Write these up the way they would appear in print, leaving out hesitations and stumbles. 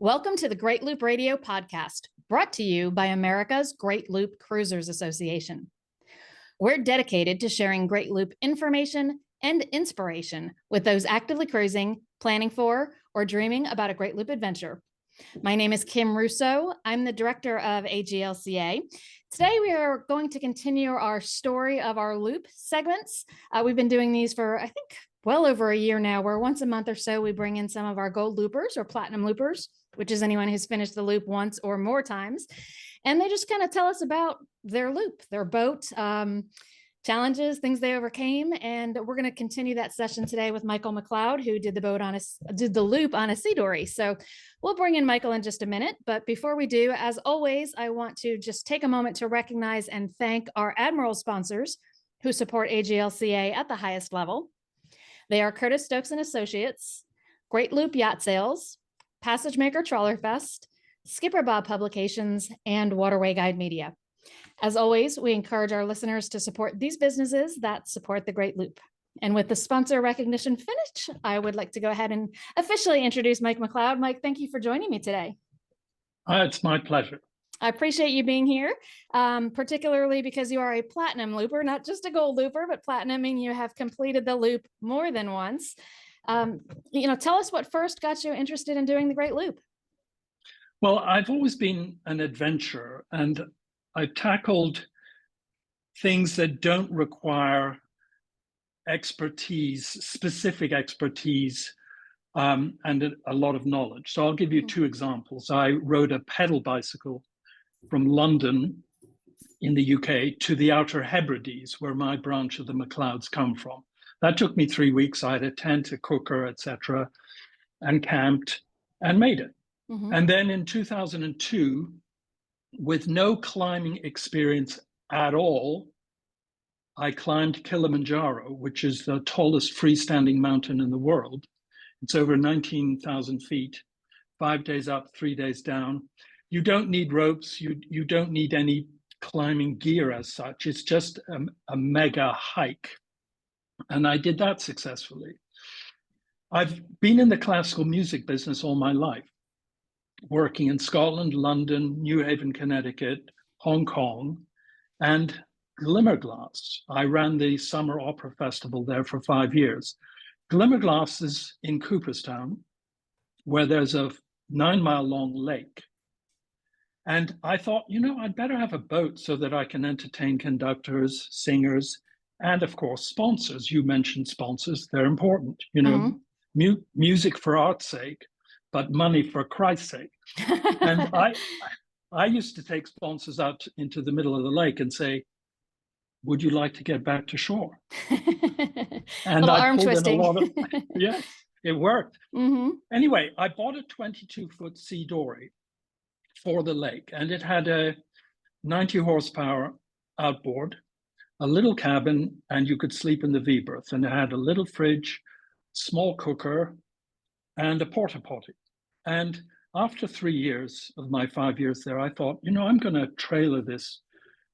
Welcome to the Great Loop Radio podcast, brought to you by America's Great Loop Cruisers Association. We're dedicated to sharing Great Loop information and inspiration with those actively cruising, planning for, or dreaming about a Great Loop adventure. My name is Kim Russo. I'm the director of AGLCA. Today, we are going to continue our story of our loop segments. We've been doing these for, I think, well over a year now, where once a month or so, we bring in some of our gold loopers or platinum loopers, which is anyone who's finished the loop once or more times. And they just kind of tell us about their loop, their boat, challenges, things they overcame. And we're going to continue that session today with Michael MacLeod, who did the loop on a C-Dory. So we'll bring in Michael in just a minute. But before we do, as always, I want to just take a moment to recognize and thank our Admiral sponsors who support AGLCA at the highest level. They are Curtis Stokes and Associates, Great Loop Yacht Sales, Passage Maker Trawler Fest, Skipper Bob Publications, and Waterway Guide Media. As always, we encourage our listeners to support these businesses that support the Great Loop. And with the sponsor recognition finished, I would like to go ahead and officially introduce Mike MacLeod. Mike, thank you for joining me today. It's my pleasure. I appreciate you being here, particularly because you are a platinum looper, not just a gold looper, but platinum, meaning you have completed the loop more than once. Tell us what first got you interested in doing the Great Loop. Well, I've always been an adventurer, and I've tackled things that don't require expertise, specific expertise, and a lot of knowledge. So I'll give you two examples. I rode a pedal bicycle from London in the UK to the Outer Hebrides, where my branch of the MacLeods come from. That took me 3 weeks. I had a tent, a cooker, etc., and camped and made it. And then in 2002, with no climbing experience at all, I climbed Kilimanjaro, which is the tallest freestanding mountain in the world. It's over 19,000 feet, 5 days up, 3 days down. You don't need ropes. You don't need any climbing gear as such. It's just a mega hike. And I did that successfully. I've been in the classical music business all my life, working in Scotland, London, New Haven, Connecticut, Hong Kong, and Glimmerglass. I ran the Summer Opera Festival there for 5 years. Glimmerglass is in Cooperstown, where there's a 9-mile-long lake. And I thought, I'd better have a boat so that I can entertain conductors, singers, and of course, sponsors. You mentioned sponsors, they're important, music for art's sake, but money for Christ's sake. And I used to take sponsors out into the middle of the lake and say, would you like to get back to shore? And I arm pulled twisting. in a lot of, yeah, it worked. Anyway, I bought a 22-foot C-Dory for the lake, and it had a 90 horsepower outboard, a little cabin, and you could sleep in the V berth. And it had a little fridge, small cooker, and a porta potty. And after 3 years of my 5 years there, I thought, I'm going to trailer this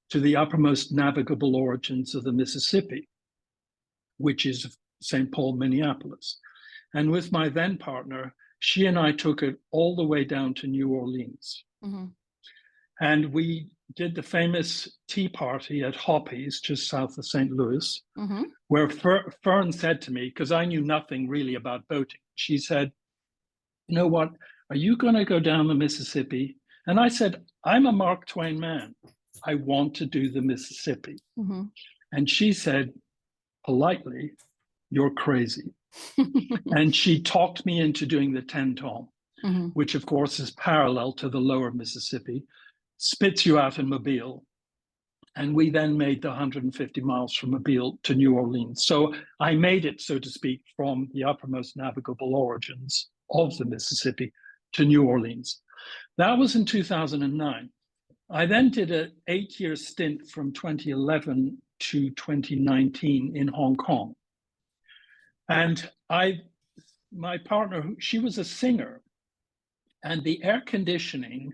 to the uppermost navigable origins of the Mississippi, which is St. Paul, Minneapolis. And with my then partner, she and I took it all the way down to New Orleans. And we did the famous tea party at Hoppy's, just south of St. Louis, where Fern said to me, because I knew nothing really about boating, she said, you know what, are you going to go down the Mississippi? And I said, I'm a Mark Twain man. I want to do the Mississippi. And she said, politely, you're crazy. And she talked me into doing the 10-tom, which of course is parallel to the lower Mississippi, spits you out in Mobile. And we then made the 150 miles from Mobile to New Orleans. So I made it, so to speak, from the uppermost navigable origins of the Mississippi to New Orleans. That was in 2009. I then did an 8-year stint from 2011 to 2019 in Hong Kong. And my partner, she was a singer, and the air conditioning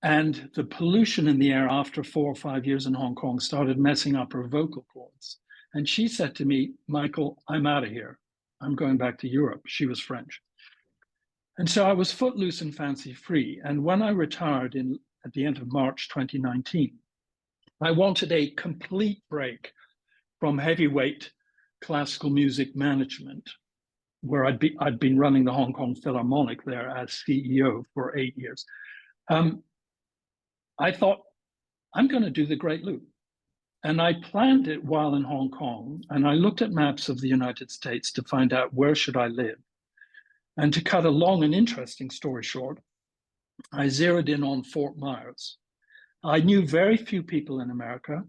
and the pollution in the air after 4 or 5 years in Hong Kong started messing up her vocal cords. And she said to me, Michael, I'm out of here. I'm going back to Europe. She was French. And so I was footloose and fancy free. And when I retired at the end of March 2019, I wanted a complete break from heavyweight classical music management, where I'd been running the Hong Kong Philharmonic there as CEO for 8 years. I thought, I'm going to do the Great Loop. And I planned it while in Hong Kong, and I looked at maps of the United States to find out where should I live. And to cut a long and interesting story short, I zeroed in on Fort Myers. I knew very few people in America,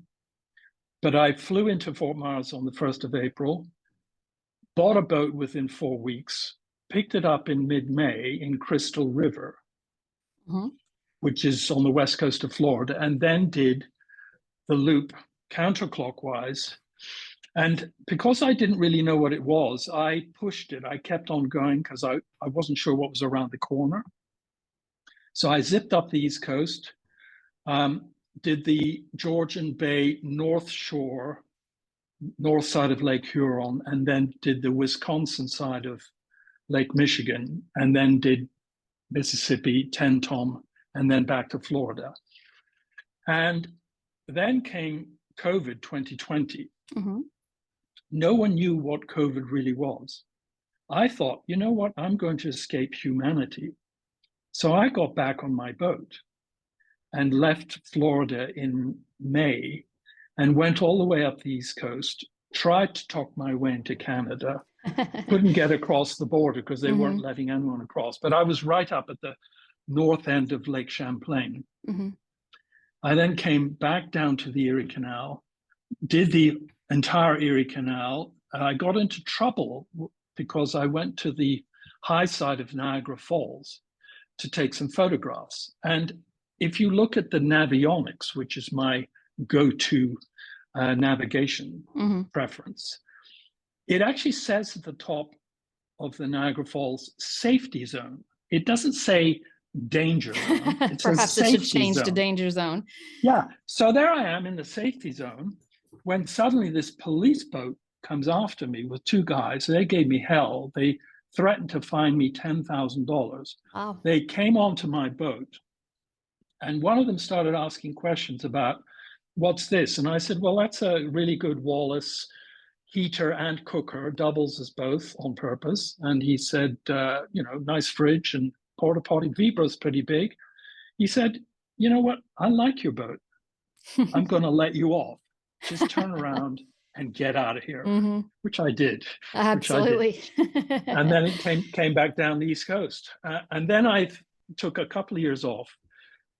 but I flew into Fort Myers on the 1st of April, bought a boat within 4 weeks, picked it up in mid-May in Crystal River, which is on the west coast of Florida, and then did the loop counterclockwise. And because I didn't really know what it was, I pushed it. I kept on going because I wasn't sure what was around the corner. So I zipped up the East Coast, did the Georgian Bay North Shore, north side of Lake Huron, and then did the Wisconsin side of Lake Michigan, and then did Mississippi, Tenn-Tom, and then back to Florida. And then came COVID 2020. No one knew what COVID really was. I thought, you know what, I'm going to escape humanity. So I got back on my boat and left Florida in May and went all the way up the East Coast, tried to talk my way into Canada, couldn't get across the border because they weren't letting anyone across. But I was right up at the north end of Lake Champlain. I then came back down to the Erie Canal, did the entire Erie Canal. I got into trouble because I went to the high side of Niagara Falls to take some photographs. And if you look at the Navionics, which is my go-to navigation preference, it actually says at the top of the Niagara Falls safety zone. It doesn't say danger zone. It Perhaps it should change to danger zone. Yeah. So there I am in the safety zone when suddenly this police boat comes after me with 2 guys. They gave me hell. They threatened to fine me $10,000. Wow. They came onto my boat, and one of them started asking questions about, what's this? And I said, well, that's a really good Wallace heater and cooker, doubles as both on purpose. And he said, nice fridge and porta potty. Vibra's pretty big. He said, you know what? I like your boat. I'm going to let you off. Just turn around and get out of here, which I did. Absolutely. And then it came back down the East Coast. And then I took a couple of years off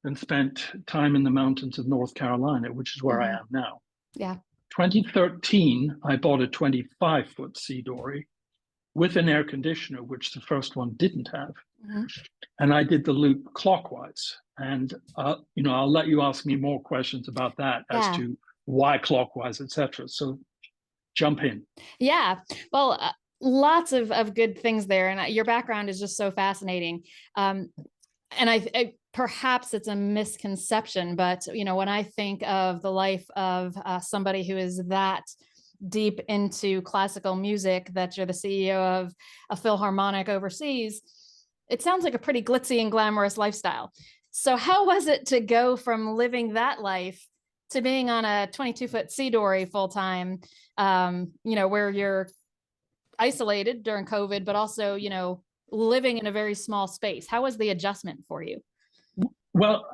and spent time in the mountains of North Carolina, which is where I am now. Yeah. 2013, I bought a 25-foot C-Dory with an air conditioner, which the first one didn't have. And I did the loop clockwise. And, I'll let you ask me more questions about that as to why clockwise, etc. So jump in. Yeah. Well, lots of good things there. And your background is just so fascinating. And I perhaps it's a misconception, but, when I think of the life of somebody who is that deep into classical music, that you're the CEO of a Philharmonic overseas, it sounds like a pretty glitzy and glamorous lifestyle. So how was it to go from living that life to being on a 22-foot C-Dory full time, where you're isolated during COVID, but also, living in a very small space? How was the adjustment for you? Well,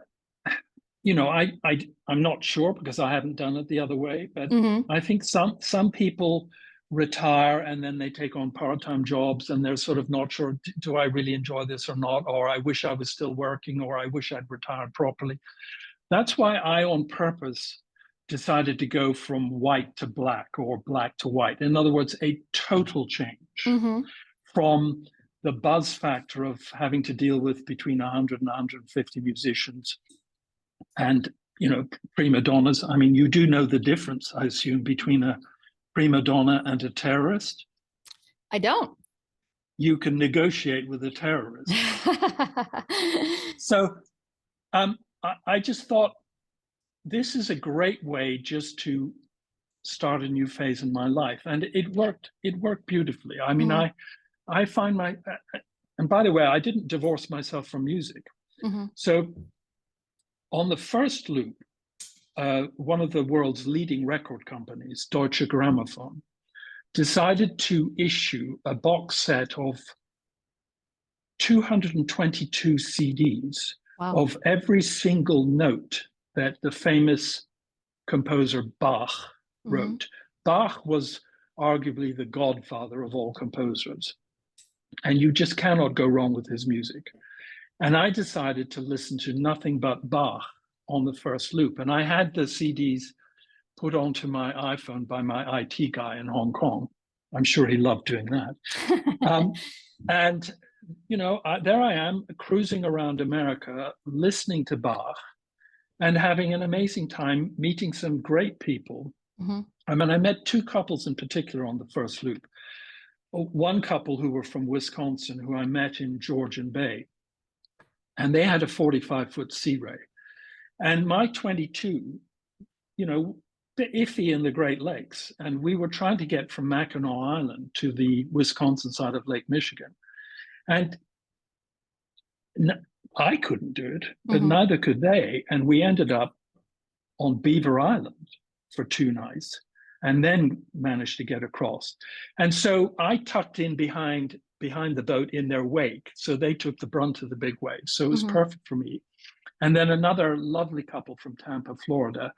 I'm not sure because I haven't done it the other way, but I think some people retire and then they take on part-time jobs and they're sort of not sure, do I really enjoy this or not? Or I wish I was still working, or I wish I'd retired properly. That's why I, on purpose, decided to go from white to black or black to white. In other words, a total change from the buzz factor of having to deal with between 100 and 150 musicians and, prima donnas. I mean, you do know the difference, I assume, between a prima donna and a terrorist. I don't. You can negotiate with a terrorist. So I just thought, this is a great way just to start a new phase in my life. And it worked beautifully. I mean, I find and by the way, I didn't divorce myself from music. So on the first loop, one of the world's leading record companies, Deutsche Grammophon, decided to issue a box set of 222 CDs of every single note that the famous composer Bach wrote. Bach was arguably the godfather of all composers, and you just cannot go wrong with his music. And I decided to listen to nothing but Bach on the first loop. And I had the CDs put onto my iPhone by my IT guy in Hong Kong. I'm sure he loved doing that. And, you know, there I am cruising around America, listening to Bach and having an amazing time, meeting some great people. I mean, I met two couples in particular on the first loop. One couple who were from Wisconsin, who I met in Georgian Bay, and they had a 45-foot Sea Ray. And my 22, you know, bit iffy in the Great Lakes. And we were trying to get from Mackinac Island to the Wisconsin side of Lake Michigan. And I couldn't do it, but neither could they. And we ended up on Beaver Island for 2 nights and then managed to get across. And so I tucked in behind the boat in their wake. So they took the brunt of the big waves. So it was perfect for me. And then another lovely couple from Tampa, Florida,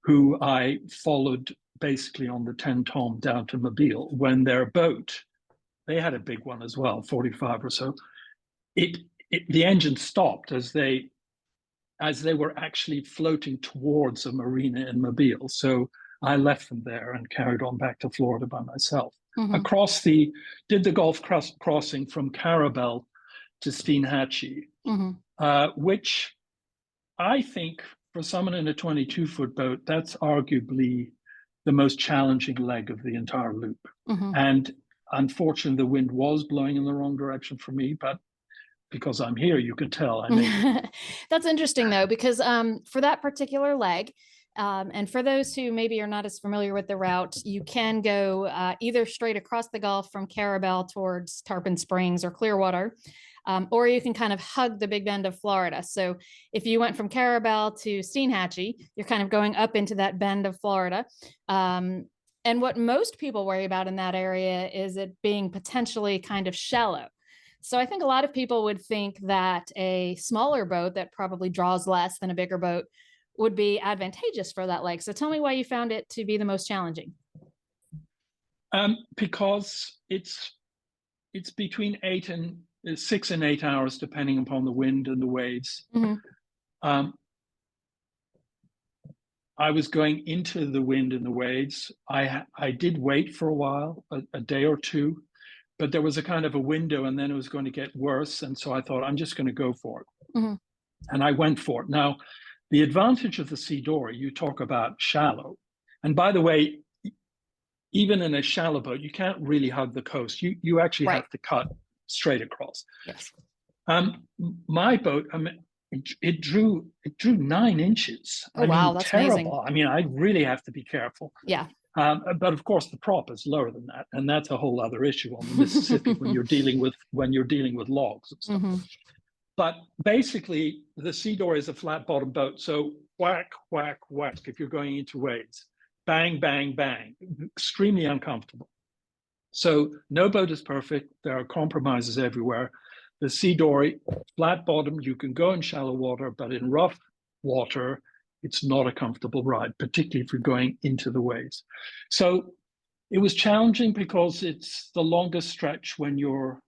who I followed basically on the 10 Tom down to Mobile when their boat, they had a big one as well, 45 or so. The engine stopped as they were actually floating towards a marina in Mobile. So I left them there and carried on back to Florida by myself. Did the Gulf crossing from Carabel to Steinhatchee, which I think for someone in a 22-foot boat, that's arguably the most challenging leg of the entire loop. And unfortunately, the wind was blowing in the wrong direction for me, but because I'm here, you can tell I made it. That's interesting, though, because for that particular leg, and for those who maybe are not as familiar with the route, you can go either straight across the Gulf from Carabel towards Tarpon Springs or Clearwater, or you can kind of hug the Big Bend of Florida. So if you went from Carabel to Steinhatchee, you're kind of going up into that bend of Florida. And what most people worry about in that area is it being potentially kind of shallow. So I think a lot of people would think that a smaller boat that probably draws less than a bigger boat would be advantageous for that lake. So tell me why you found it to be the most challenging. Because it's between 6 and 8 hours, depending upon the wind and the waves. I was going into the wind and the waves. I did wait for a while, a day or two, but there was a kind of a window and then it was going to get worse. And so I thought, I'm just going to go for it. And I went for it. Now, the advantage of the C-Dory, you talk about shallow. And by the way, even in a shallow boat, you can't really hug the coast. You actually have to cut straight across. Yes. My boat, I mean, it drew 9 inches. Oh, wow, that's terrible. amazing. I mean, I really have to be careful. Yeah. But of course, the prop is lower than that, and that's a whole other issue on the Mississippi when you're dealing with logs and stuff. But basically, the C-Dory is a flat bottom boat, so whack, whack, whack. If you're going into waves, bang, bang, bang, extremely uncomfortable. So no boat is perfect. There are compromises everywhere. The C-Dory, flat bottom, you can go in shallow water, but in rough water, it's not a comfortable ride, particularly if you're going into the waves. So it was challenging because it's the longest stretch when you're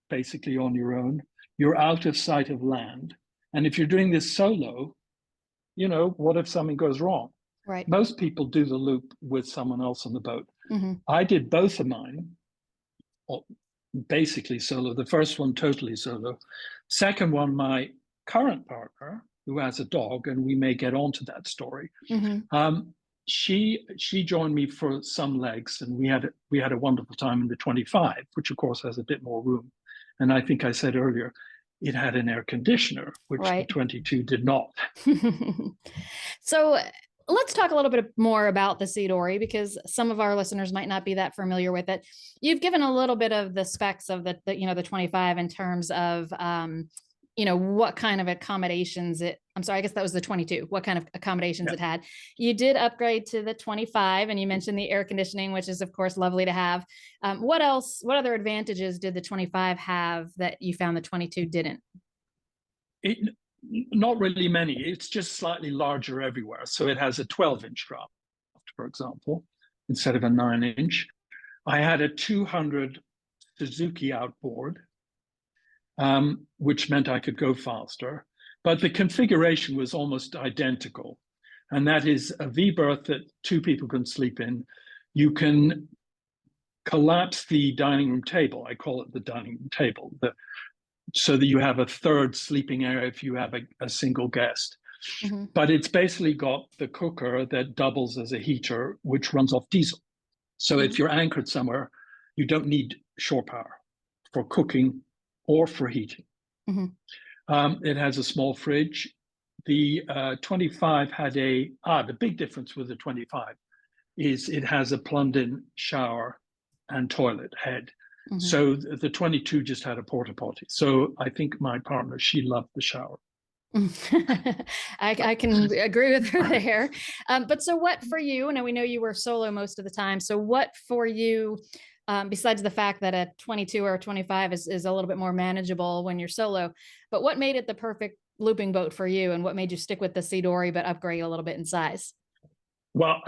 basically on your own. You're out of sight of land. And if you're doing this solo, you know, what if something goes wrong? Right. Most people do the loop with someone else on the boat. I did both of mine, basically solo. The first one, totally solo. Second one, my current partner, who has a dog, and we may get onto that story. She joined me for some legs, and we had a wonderful time in the 25, which of course has a bit more room. And I think I said earlier, it had an air conditioner, which the 22 did not. So Let's talk a little bit more about the C-Dory, because some of our listeners might not be that familiar with it. You've given a little bit of the specs of the 25 in terms of, what kind of accommodations I'm sorry, I guess that was the 22, what kind of accommodations it had. You did upgrade to the 25, and you mentioned the air conditioning, which is of course lovely to have. What other advantages did the 25 have that you found the 22 didn't? Not really many. It's just slightly larger everywhere. So it has a 12-inch draft, for example, instead of a 9-inch. I had a 200 Suzuki outboard, which meant I could go faster. But the configuration was almost identical. And that is a V-berth that 2 people can sleep in. You can collapse the dining room table. I call it the dining room table, so that you have a third sleeping area if you have a single guest. Mm-hmm. But it's basically got the cooker that doubles as a heater, which runs off diesel. So mm-hmm. if you're anchored somewhere, you don't need shore power for cooking or for heating. Mm-hmm. It has a small fridge. The 25 had the big difference with the 25 is it has a plumbed-in shower and toilet head. Mm-hmm. So the 22 just had a porta potty. So I think my partner, she loved the shower. I can agree with her there. But so what for you, and we know you were solo most of the time. So what for you, besides the fact that a 22 or a 25 is a little bit more manageable when you're solo, but what made it the perfect looping boat for you, and what made you stick with the C-Dory but upgrade a little bit in size? Well,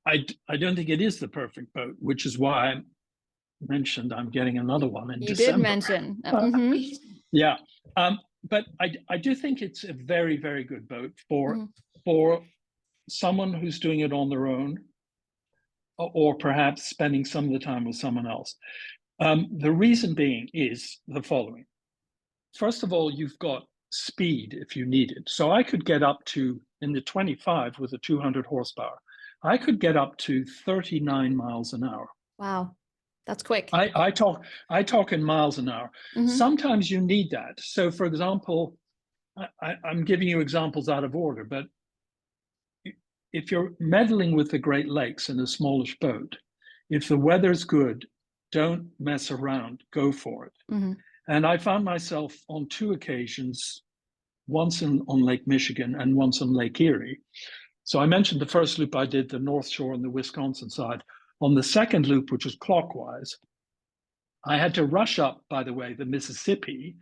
I don't think it is the perfect boat, which is why I mentioned I'm getting another one in December. You did mention. Mm-hmm. Yeah. But I do think it's a very, very good boat for someone who's doing it on their own, or perhaps spending some of the time with someone else. The reason being is the following. First of all, you've got speed if you need it. So I could get up to, in the 25 with a 200 horsepower, I could get up to 39 miles an hour. Wow. That's quick. I talk in miles an hour. Mm-hmm. Sometimes you need that. So, for example, I'm giving you examples out of order, but if you're meddling with the Great Lakes in a smallish boat, if the weather's good, don't mess around, go for it. Mm-hmm. And I found myself on 2 occasions, once on Lake Michigan and once on Lake Erie. So I mentioned the first loop I did, the North Shore and the Wisconsin side. On the second loop, which was clockwise, I had to rush up, by the way, the Mississippi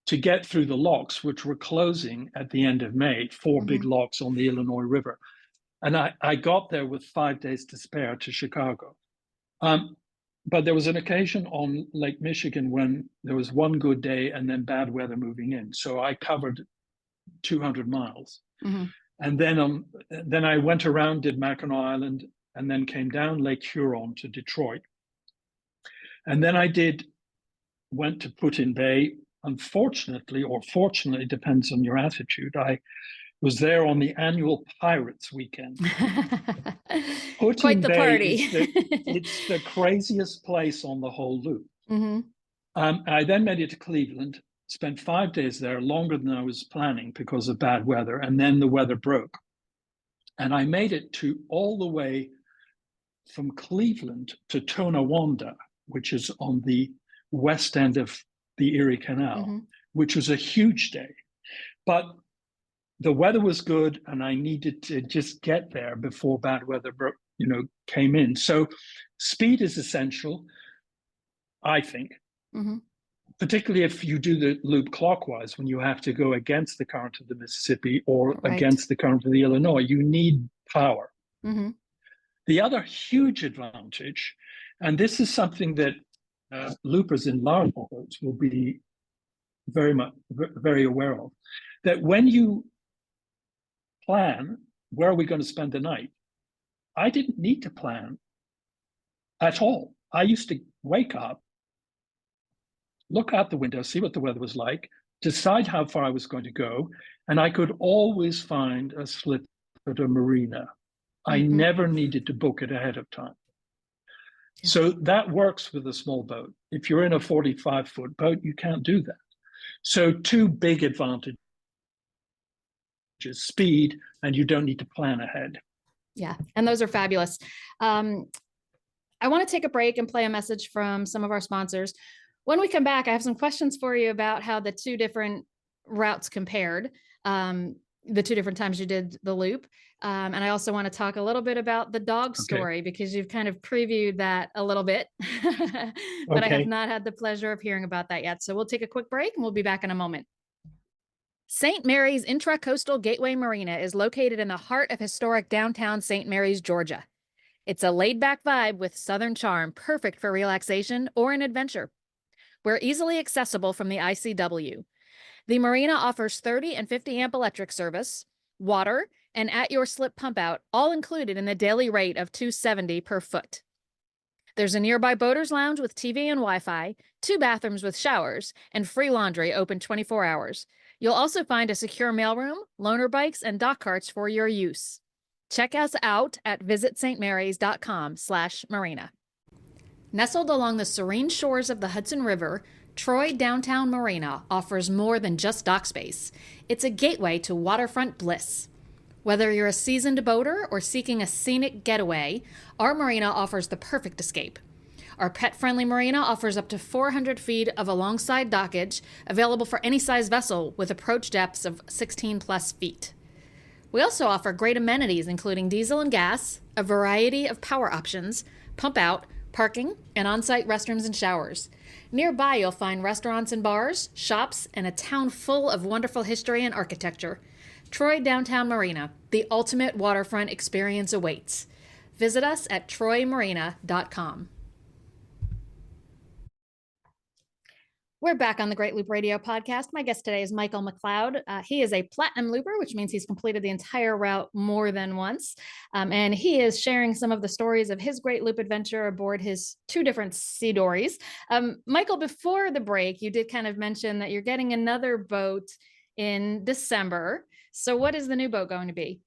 to get through the locks, which were closing at the end of May, 4 big locks on the Illinois River. And I got there with 5 days to spare to Chicago. But there was an occasion on Lake Michigan when there was one good day and then bad weather moving in. So I covered 200 miles. Mm-hmm. And then I went around, did Mackinac Island, and then came down Lake Huron to Detroit. And then I went to Put-in-Bay. Unfortunately, or fortunately, depends on your attitude, I was there on the annual Pirates weekend. Quite the party. It's the craziest place on the whole loop. Mm-hmm. I then made it to Cleveland, spent 5 days there, longer than I was planning because of bad weather, and then the weather broke. And I made it all the way from Cleveland to Tonawanda, which is on the west end of the Erie Canal, which was a huge day. But the weather was good, and I needed to just get there before bad weather came in. So speed is essential, I think, particularly if you do the loop clockwise, when you have to go against the current of the Mississippi or against the current of the Illinois. You need power. Mm-hmm. The other huge advantage, and this is something that loopers in large boats will be very aware of, that when you plan, where are we going to spend the night? I didn't need to plan at all. I used to wake up, look out the window, see what the weather was like, decide how far I was going to go, and I could always find a slip at a marina. I never needed to book it ahead of time. Yeah. So that works with a small boat. If you're in a 45-foot boat, you can't do that. So 2 big advantages is speed, and you don't need to plan ahead. Yeah, and those are fabulous. I want to take a break and play a message from some of our sponsors. When we come back, I have some questions for you about how the two different routes compared, the two different times you did the loop. And I also want to talk a little bit about the dog story, because you've kind of previewed that a little bit, but I have not had the pleasure of hearing about that yet. So we'll take a quick break and we'll be back in a moment. St. Mary's Intracoastal Gateway Marina is located in the heart of historic downtown St. Mary's, Georgia. It's a laid-back vibe with southern charm, perfect for relaxation or an adventure. We're easily accessible from the ICW. The marina offers 30 and 50 amp electric service, water, and at-your-slip pump-out, all included in the daily rate of $270 per foot. There's a nearby boaters lounge with TV and Wi-Fi, 2 bathrooms with showers, and free laundry open 24 hours. You'll also find a secure mailroom, loaner bikes, and dock carts for your use. Check us out at visitstmarys.com/marina. Nestled along the serene shores of the Hudson River, Troy Downtown Marina offers more than just dock space. It's a gateway to waterfront bliss. Whether you're a seasoned boater or seeking a scenic getaway, our marina offers the perfect escape. Our pet-friendly marina offers up to 400 feet of alongside dockage, available for any size vessel with approach depths of 16+ feet. We also offer great amenities, including diesel and gas, a variety of power options, pump out, parking, and on-site restrooms and showers. Nearby, you'll find restaurants and bars, shops, and a town full of wonderful history and architecture. Troy Downtown Marina, the ultimate waterfront experience awaits. Visit us at troymarina.com. We're back on the Great Loop Radio podcast. My guest today is Michael MacLeod. He is a platinum looper, which means he's completed the entire route more than once. And he is sharing some of the stories of his Great Loop adventure aboard his 2 different C-Dories. Michael, before the break, you did kind of mention that you're getting another boat in December. So what is the new boat going to be?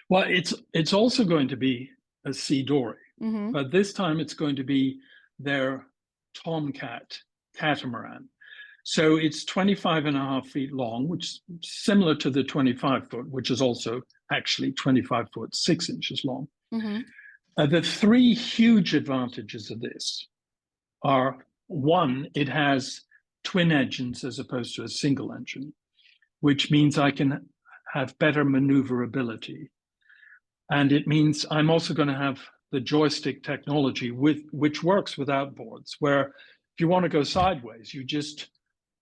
Well, it's also going to be a C-Dory, but this time it's going to be their Tomcat catamaran. So it's 25.5 feet long, which is similar to the 25 foot, which is also actually 25 foot, 6 inches long. The 3 huge advantages of this are, 1, it has twin engines as opposed to a single engine, which means I can have better maneuverability. And it means I'm also going to have the joystick technology which works with outboards, where if you want to go sideways, you just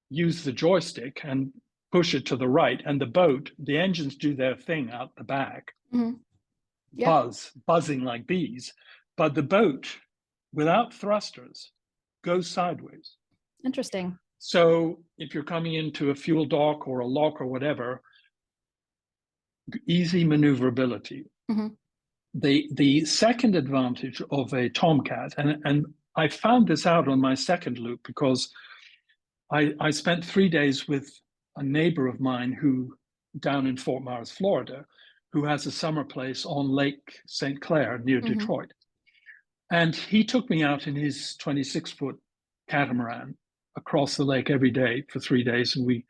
use the joystick and push it to the right, and the engines do their thing out the back, buzzing like bees. But the boat, without thrusters, goes sideways. Interesting. So if you're coming into a fuel dock or a lock or whatever, easy maneuverability. The second advantage of a Tomcat, and I found this out on my second loop because I spent 3 days with a neighbor of mine who down in Fort Myers, Florida, who has a summer place on Lake St. Clair near Detroit. And he took me out in his 26-foot catamaran across the lake every day for 3 days, and we,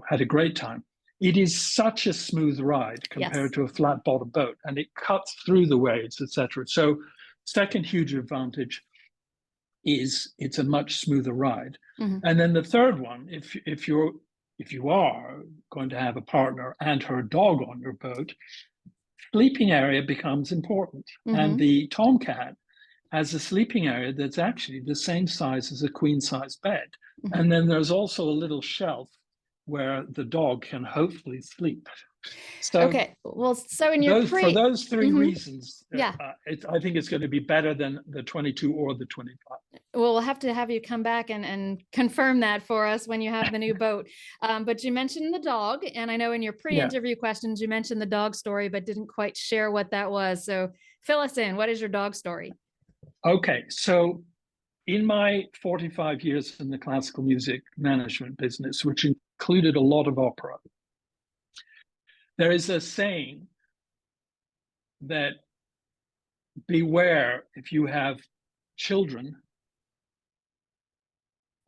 had a great time. It is such a smooth ride compared to a flat bottom boat, and it cuts through the waves, etc. So second huge advantage is it's a much smoother ride. And then the third one, if you are going to have a partner and her dog on your boat, sleeping area becomes important. And the Tomcat has a sleeping area that's actually the same size as a queen size bed. And then there's also a little shelf where the dog can hopefully sleep. So so in your for those 3 reasons, I think it's going to be better than the 22 or the 25. Well, we'll have to have you come back and confirm that for us when you have the new boat. But you mentioned the dog, and I know in your pre-interview questions you mentioned the dog story, but didn't quite share what that was. So fill us in. What is your dog story? Okay, so in my 45 years in the classical music management business, which included a lot of opera, there is a saying that beware if you have children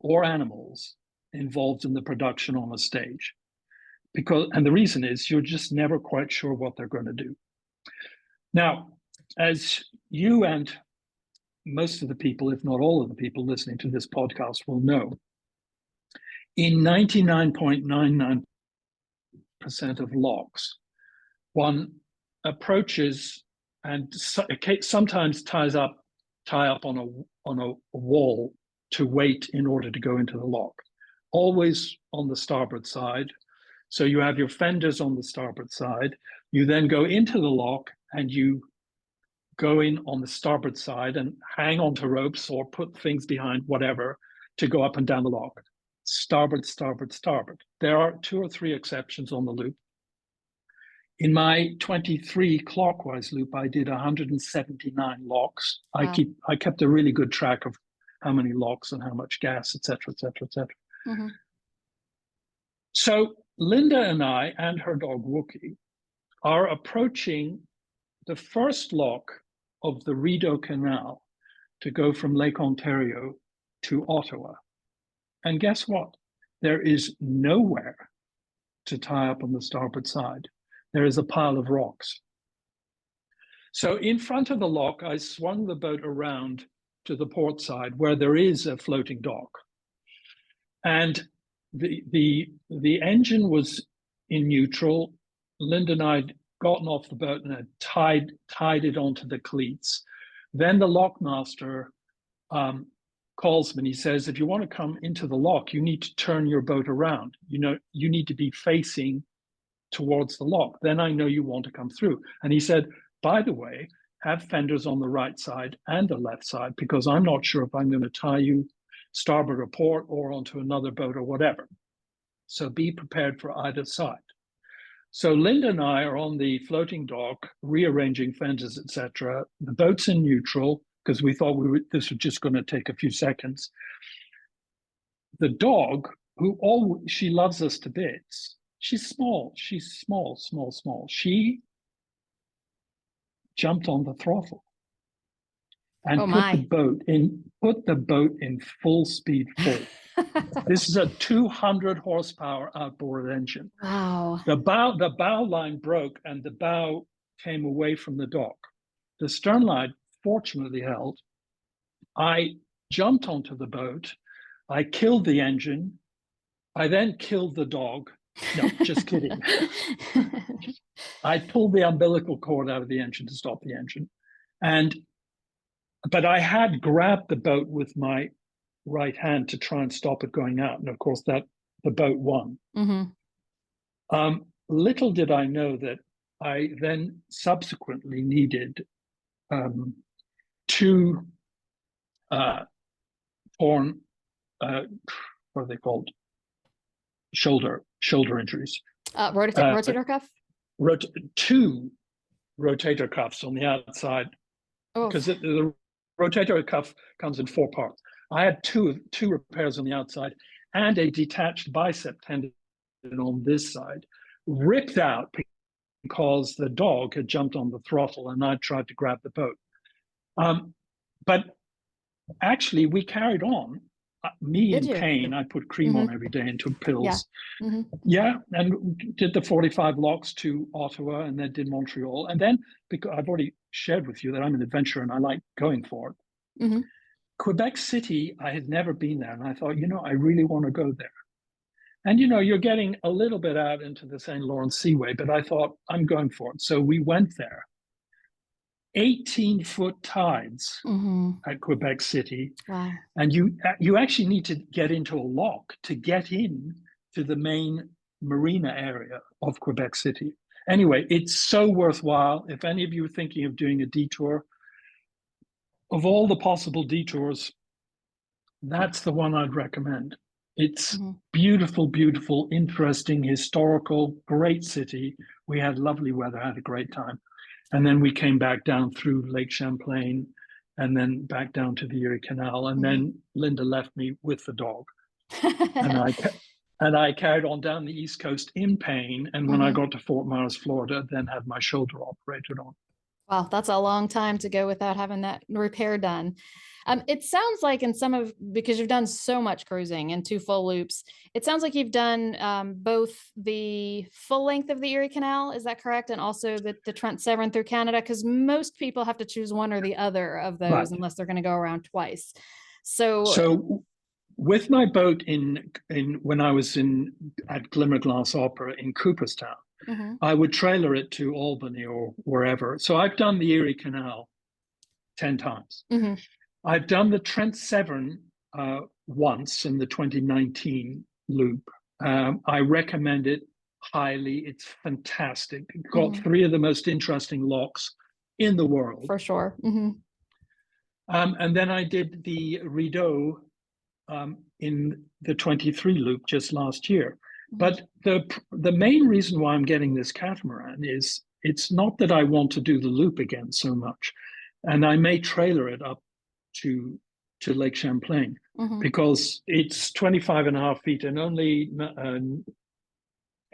or animals involved in the production on a stage, and the reason is you're just never quite sure what they're going to do. Now, as you and most of the people, if not all of the people listening to this podcast will know, in 99.99% of locks, one approaches and sometimes tie up on a wall to wait in order to go into the lock, always on the starboard side. So you have your fenders on the starboard side. You then go into the lock and you go in on the starboard side and hang onto ropes or put things behind, whatever, to go up and down the lock. Starboard, starboard, starboard. There are 2 or 3 exceptions on the loop. In my 23 clockwise loop, I did 179 locks. Wow. I kept a really good track of how many locks and how much gas, et cetera, et cetera, et cetera. Mm-hmm. So Linda and I and her dog Wookie are approaching the first lock of the Rideau Canal to go from Lake Ontario to Ottawa. And guess what? There is nowhere to tie up on the starboard side. There is a pile of rocks. So in front of the lock, I swung the boat around to the port side where there is a floating dock. And the engine was in neutral. Linda and I had gotten off the boat and had tied it onto the cleats. Then the lockmaster calls me and he says, if you want to come into the lock, you need to turn your boat around. You need to be facing towards the lock. Then I know you want to come through. And he said, by the way, have fenders on the right side and the left side, because I'm not sure if I'm going to tie you starboard or port or onto another boat or whatever. So be prepared for either side. So Linda and I are on the floating dock, rearranging fenders, etc. The boat's in neutral because we thought this was just going to take a few seconds. The dog, she loves us to bits. She's small. She's small, small, small. She jumped on the throttle and put the boat in full speed full. This is a 200 horsepower outboard engine. Wow. The bow line broke and the bow came away from the dock. The stern line fortunately held. I jumped onto the boat. I killed the engine. I then killed the dog. No, just kidding. I pulled the umbilical cord out of the engine to stop the engine. But I had grabbed the boat with my right hand to try and stop it going out. And of course, the boat won. Mm-hmm. Little did I know that I then subsequently needed 2 torn, what are they called? Shoulder injuries. Rotator cuff? 2 rotator cuffs on the outside, because the rotator cuff comes in 4 parts. I had two repairs on the outside and a detached bicep tendon on this side, ripped out because the dog had jumped on the throttle and I tried to grab the boat. But actually, we carried on. Me in pain, I put cream on every day and took pills. Yeah. Mm-hmm. Yeah, and did the 45 locks to Ottawa and then did Montreal. And then, because I've already shared with you that I'm an adventurer and I like going for it. Mm-hmm. Quebec City, I had never been there. And I thought, I really want to go there. And, you're getting a little bit out into the St. Lawrence Seaway, but I thought, I'm going for it. So we went there. 18-foot tides at Quebec City. Wow. And you actually need to get into a lock to get in to the main marina area of Quebec City. Anyway, it's so worthwhile. If any of you are thinking of doing a detour, of all the possible detours, that's the one I'd recommend. It's beautiful, beautiful, interesting, historical, great city. We had lovely weather, had a great time. And then we came back down through Lake Champlain and then back down to the Erie Canal. And then Linda left me with the dog. and I carried on down the East Coast in pain. And when I got to Fort Myers, Florida, then had my shoulder operated on. Wow, that's a long time to go without having that repair done. It sounds like because you've done so much cruising and 2 full loops, it sounds like you've done both the full length of the Erie Canal, is that correct? And also the Trent Severn through Canada, because most people have to choose one or the other of those Right. unless they're going to go around twice. So, With my boat when I was at Glimmerglass Opera in Cooperstown, I would trailer it to Albany or wherever. So I've done the Erie Canal 10 times. I've done the Trent Severn once in the 2019 loop. I recommend it highly. It's fantastic. It's got 3 of the most interesting locks in the world. For sure. And then I did the Rideau in the 23 loop just last year. But the main reason why I'm getting this catamaran is it's not that I want to do the loop again so much. And I may trailer it up to Lake Champlain because it's 25.5 feet and only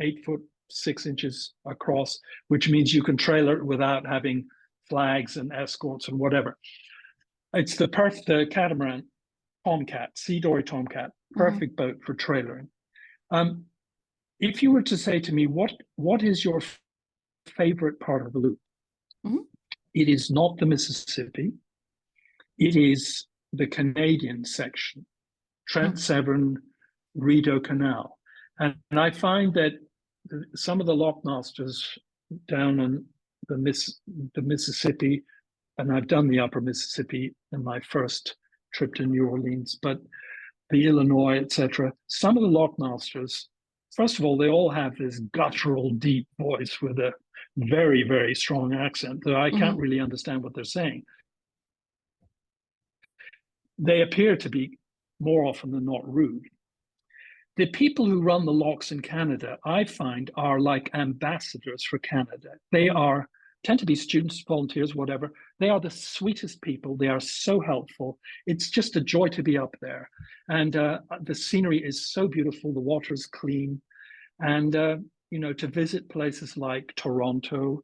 8 foot 6 inches across, which means you can trailer it without having flags and escorts and whatever. It's the catamaran Tomcat, C-Dory Tomcat, perfect boat for trailering. If you were to say to me, what is your favorite part of the loop? It is not the Mississippi. It is the Canadian section, Trent Severn, Rideau Canal. And I find that some of the lockmasters down on the Mississippi, and I've done the upper Mississippi in my first trip to New Orleans, but the Illinois, etc. Some of the lockmasters, first of all, they all have this guttural, deep voice with a very, very strong accent that I can't really understand what they're saying. They appear to be more often than not rude. The people who run the locks in Canada, I find, are like ambassadors for Canada. They tend to be students, volunteers, whatever. They are the sweetest people. They are so helpful. It's just a joy to be up there. And the scenery is so beautiful. The water is clean. And, to visit places like Toronto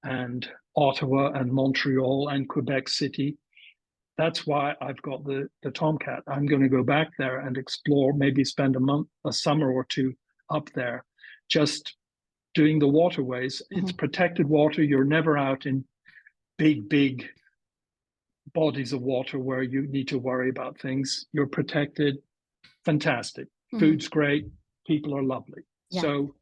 and Ottawa and Montreal and Quebec City, that's why I've got the Tomcat. I'm going to go back there and explore, maybe spend a summer or 2 up there, just doing the waterways. It's protected water. You're never out in big bodies of water where you need to worry about things. You're protected. Fantastic. Food's great. People are lovely. Yeah. So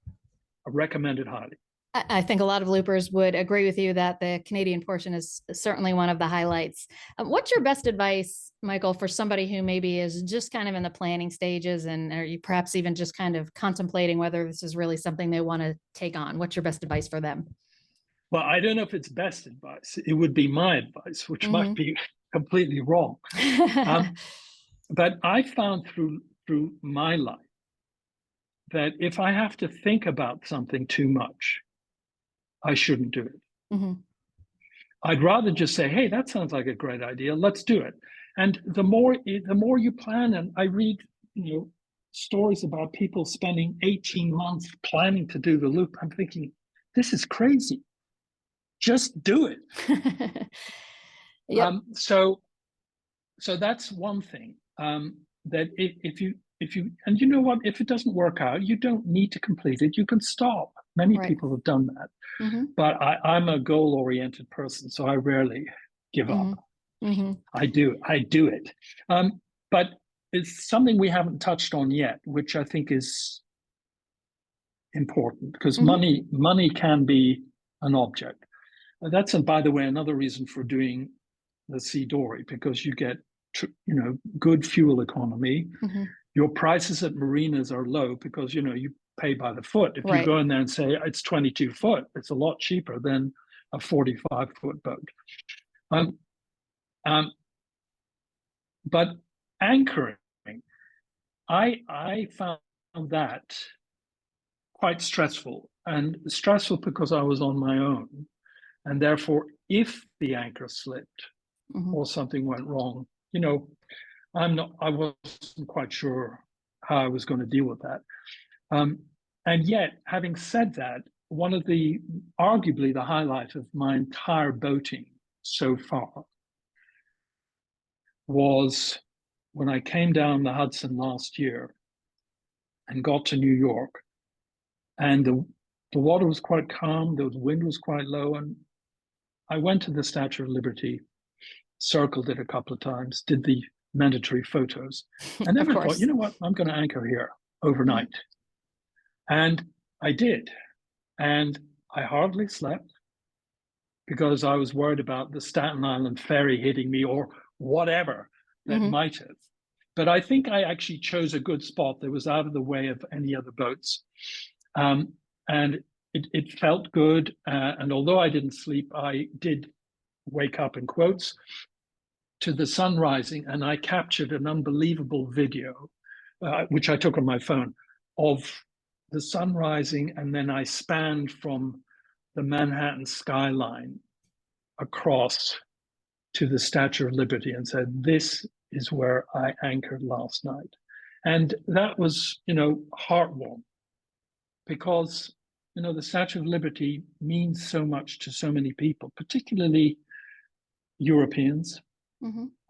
I recommend it highly. I think a lot of loopers would agree with you that the Canadian portion is certainly one of the highlights. What's your best advice, Michael, for somebody who maybe is just kind of in the planning stages and are you perhaps even just kind of contemplating whether this is really something they want to take on? What's your best advice for them? Well, I don't know if it's best advice. It would be my advice, which might be completely wrong. But I found through my life that if I have to think about something too much, I shouldn't do it. I'd rather just say, hey, that sounds like a great idea. Let's do it. And the more you plan, and I read, stories about people spending 18 months planning to do the loop. I'm thinking, this is crazy. Just do it. Yep. So that's one thing, that if you, and you know what, if it doesn't work out, you don't need to complete it. You can stop. Many people have done that. But I'm a goal-oriented person, so I rarely give up. I do it. But it's something we haven't touched on yet, which I think is important because money can be an object. That's, by the way, another reason for doing the C-Dory, because you get good fuel economy. Your prices at marinas are low because you pay by the foot. If you go in there and say it's 22 foot, it's a lot cheaper than a 45-foot boat. But anchoring, I found that quite stressful, and stressful because I was on my own, and therefore, if the anchor slipped or something went wrong, I wasn't quite sure how I was going to deal with that. And yet, having said that, one of the, arguably the highlight of my entire boating so far was when I came down the Hudson last year and got to New York, and the water was quite calm, the wind was quite low, and I went to the Statue of Liberty, circled it a couple of times, did the mandatory photos, and never thought, you know what, I'm going to anchor here overnight. And I did. And I hardly slept because I was worried about the Staten Island ferry hitting me or whatever that might have. But I think I actually chose a good spot that was out of the way of any other boats. And it felt good. And although I didn't sleep, I did wake up, in quotes, to the sun rising. And I captured an unbelievable video, which I took on my phone, of the sun rising. And then I spanned from the Manhattan skyline across to the Statue of Liberty and said, this is where I anchored last night. And that was, heartwarming, because, the Statue of Liberty means so much to so many people, particularly Europeans.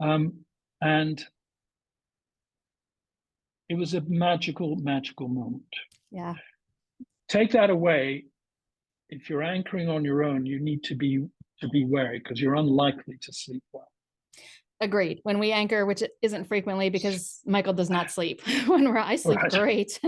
And it was a magical, magical moment. Yeah. Take that away. If you're anchoring on your own, you need to be wary, because you're unlikely to sleep well. Agreed. When we anchor, which isn't frequently because Michael does not sleep I sleep great,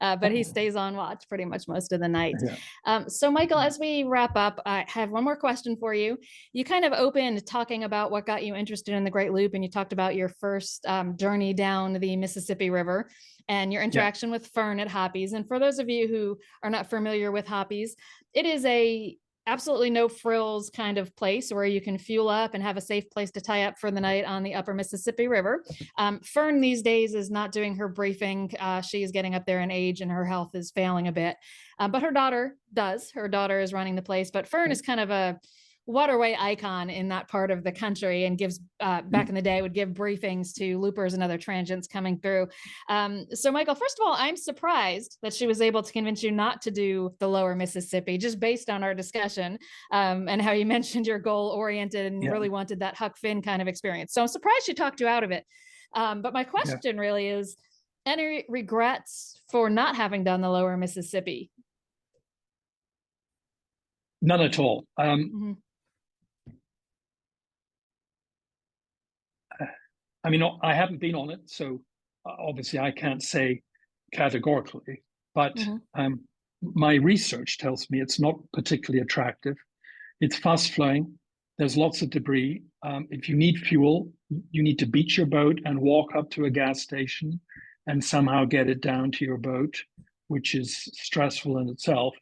but he stays on watch pretty much most of the night. Yeah. So Michael, as we wrap up, I have one more question for you. You kind of opened talking about what got you interested in the Great Loop, and you talked about your first journey down the Mississippi River and your interaction with Fern at Hoppy's. And for those of you who are not familiar with Hoppy's, it is a absolutely no frills kind of place where you can fuel up and have a safe place to tie up for the night on the upper Mississippi River. Fern these days is not doing her briefing. She is getting up there in age and her health is failing a bit. But her daughter does. Her daughter is running the place, but Fern is kind of a waterway icon in that part of the country and gives, back in the day, would give briefings to loopers and other transients coming through. So Michael, first of all, I'm surprised that she was able to convince you not to do the lower Mississippi, just based on our discussion and how you mentioned you're goal oriented and really wanted that Huck Finn kind of experience. So I'm surprised she talked you out of it. But my question really is, any regrets for not having done the lower Mississippi? None at all. I mean, I haven't been on it, so obviously I can't say categorically, but my research tells me it's not particularly attractive. It's fast flowing. There's lots of debris. If you need fuel, you need to beach your boat and walk up to a gas station and somehow get it down to your boat, which is stressful in itself.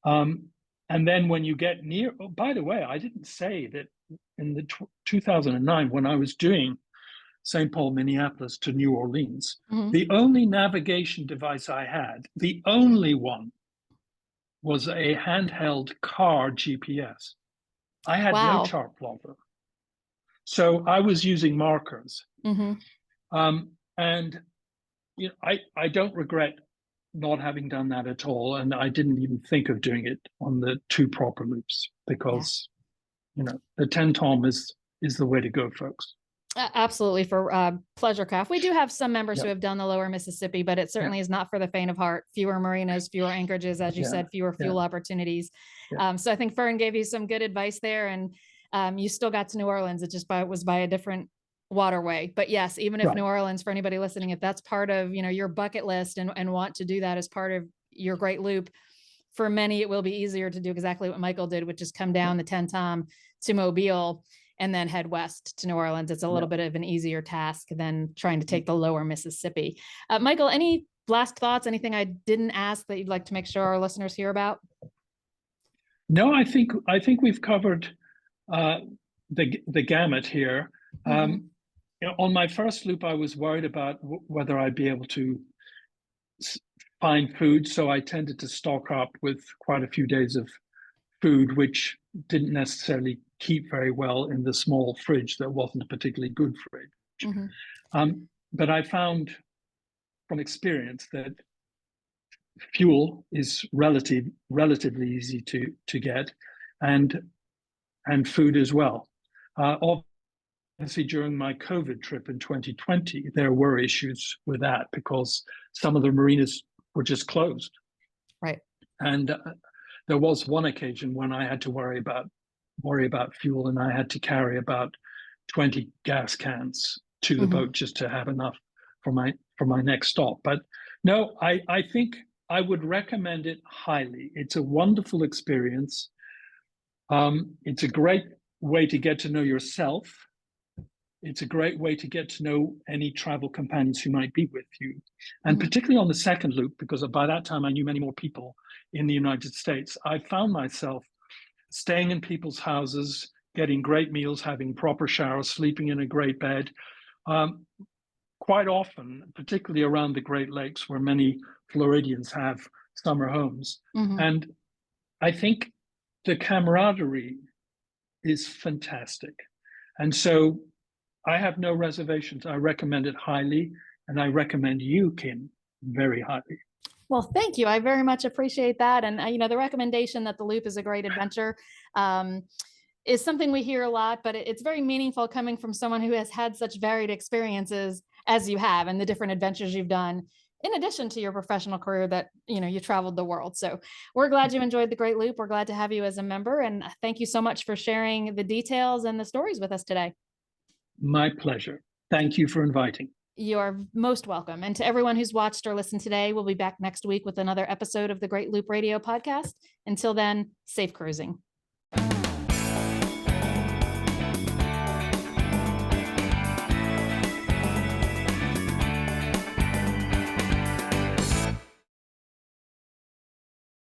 And then when you get near, oh, by the way, I didn't say that in the 2009, when I was doing St. Paul, Minneapolis to New Orleans, the only navigation device I had, the only one, was a handheld car GPS. I had no chart plotter. So I was using markers. And I don't regret not having done that at all. And I didn't even think of doing it on the two proper loops, because the 10 tom is the way to go, folks. Absolutely, for pleasure craft. We do have some members who have done the lower Mississippi, but it certainly is not for the faint of heart. Fewer marinas, fewer anchorages, as you said, fewer fuel opportunities. So I think Fern gave you some good advice there, and you still got to New Orleans. It just was by a different waterway. But yes, even if New Orleans, for anybody listening, if that's part of your bucket list and want to do that as part of your Great Loop, for many it will be easier to do exactly what Michael did, which is come down the 10 tom to Mobile and then head west to New Orleans. It's a little bit of an easier task than trying to take the lower Mississippi. Michael, any last thoughts, anything I didn't ask that you'd like to make sure our listeners hear about? No, I think we've covered the gamut here. On my first loop, I was worried about whether I'd be able to find food. So I tended to stock up with quite a few days of food, which didn't necessarily keep very well in the small fridge that wasn't a particularly good fridge. But I found from experience that fuel is relatively easy to get, and food as well. Obviously, during my COVID trip in 2020, there were issues with that because some of the marinas were just closed. Right. And there was one occasion when I had to worry about fuel, and I had to carry about 20 gas cans to the boat just to have enough for my next stop. But no, I think I would recommend it highly. It's a wonderful experience. It's a great way to get to know yourself. It's a great way to get to know any travel companions who might be with you. And particularly on the second loop, because by that time I knew many more people in the United States, I found myself staying in people's houses, getting great meals, having proper showers, sleeping in a great bed. Quite often, particularly around the Great Lakes, where many Floridians have summer homes. And I think the camaraderie is fantastic. And so I have no reservations. I recommend it highly, and I recommend you, Kim, very highly. Well, thank you. I very much appreciate that. And, the recommendation that the Loop is a great adventure is something we hear a lot, but it's very meaningful coming from someone who has had such varied experiences as you have and the different adventures you've done, in addition to your professional career that, you traveled the world. So we're glad you enjoyed the Great Loop. We're glad to have you as a member. And thank you so much for sharing the details and the stories with us today. My pleasure. Thank you for inviting. You are most welcome. And to everyone who's watched or listened today, we'll be back next week with another episode of the Great Loop Radio podcast. Until then, safe cruising.